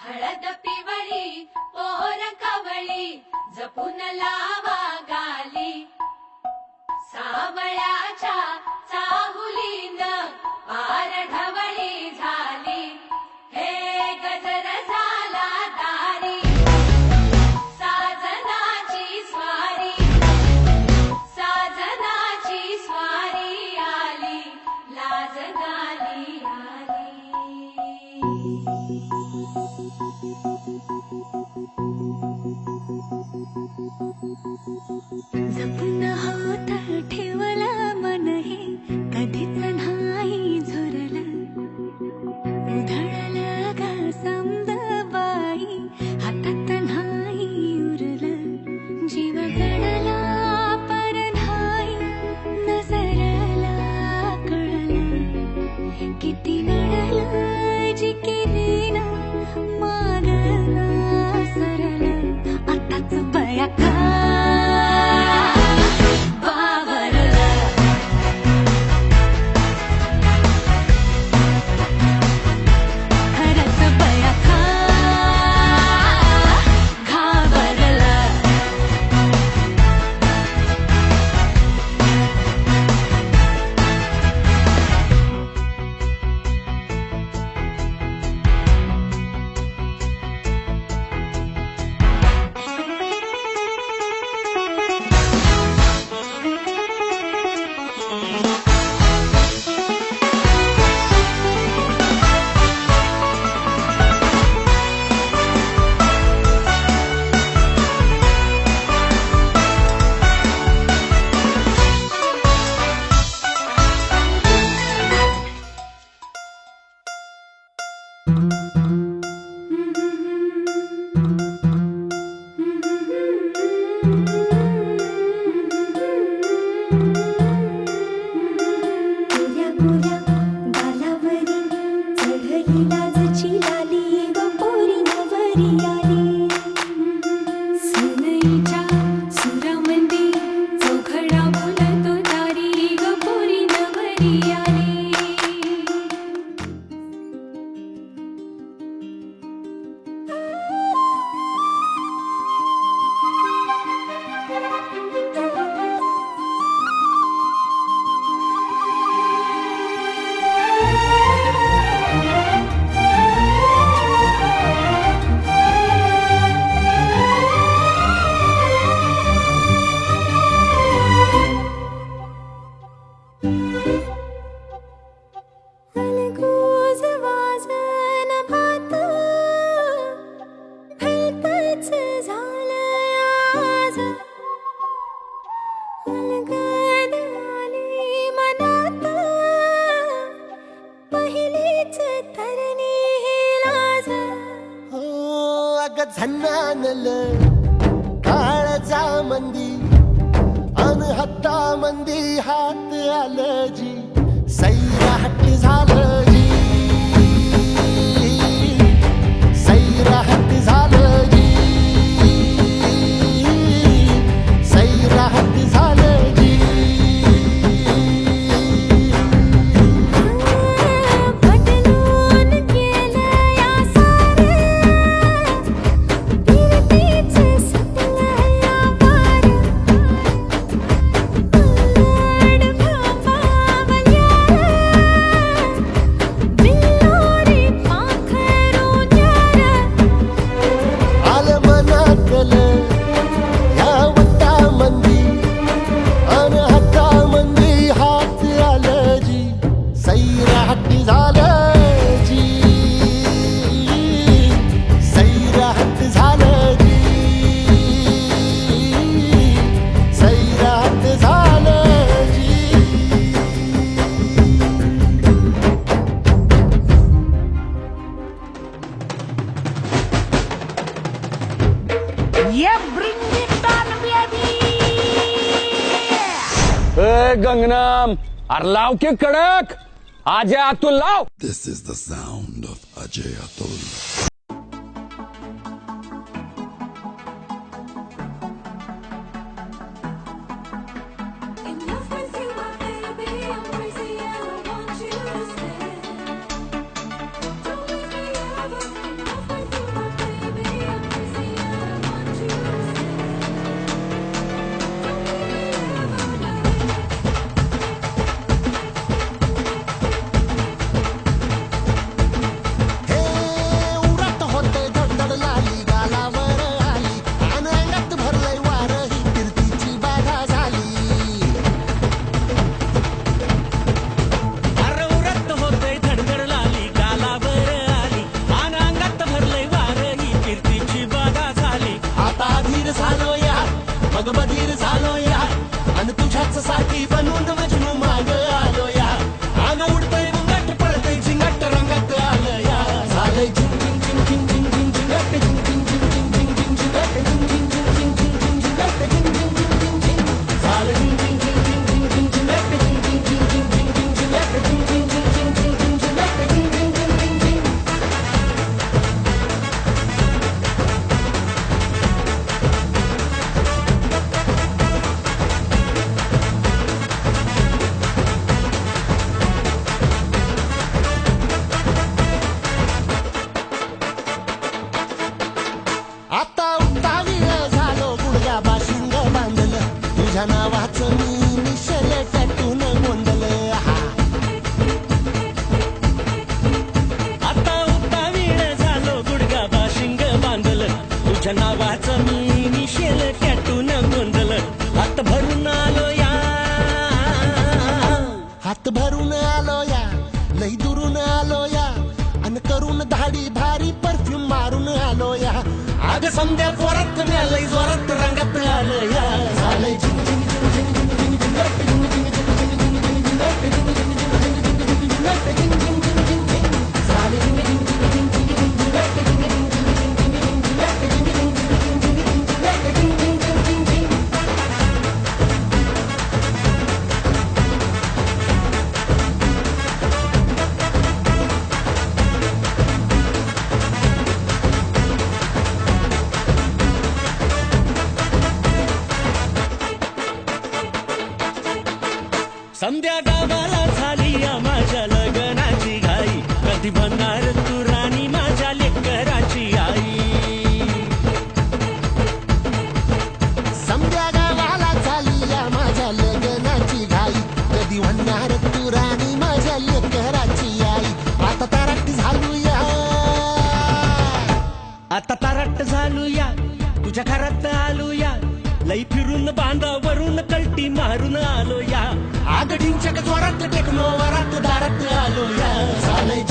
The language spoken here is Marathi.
हळद पिवळी पोर कवळी जपून लावा गाली सावळ्याच्या चाहुलीन पार ढवळी झाली हे गजर झाला दारी साजनाची स्वारी आली लाज गाली आली जपून होत ठेवलं मन हे कधीच नाही झुरलं उधळलं ग समज बाई हातात नाही उरलं जीव गडला पर नाही नजरला कळलं किती नडलं जी केली ना मागला सरलं आताच बया का झन्नानल काळजा मंदी अन हत्ता मंदी हात आलं जी सैराट झालं जी सैराट झालं जी सैराट झालं जी गंगनम अरे लाव के कडक आजा अतुल लाव. This is the sound of Ajay Atul. घरून आलो या लई दुरून आलो या अन करून धाडी भारी परफ्यूम मारून आलो या अग समद्या जोरात लई जोरात रंगात आलो या झालंय झिंग झिंग झिंग झिंग झिंग झिंग झिंग झिंग झिंग समद्या गावाला झाली या माझ्या लग्नाची घाई कधी बनणार तू राणी माझ्या लेकराची आई समद्या गावाला झाली या माझ्या लग्नाची घाई कधी म्हणणार तू राणी माझ्या लेकराची आई आता तारट झालूया आता तारट झालूया तुझ्या घरात आलूया लई फिरून बांधावरून कलटी मारून आलो या आग ढिंचक जोरात टेक्नो वरात दारात आलो या झालंय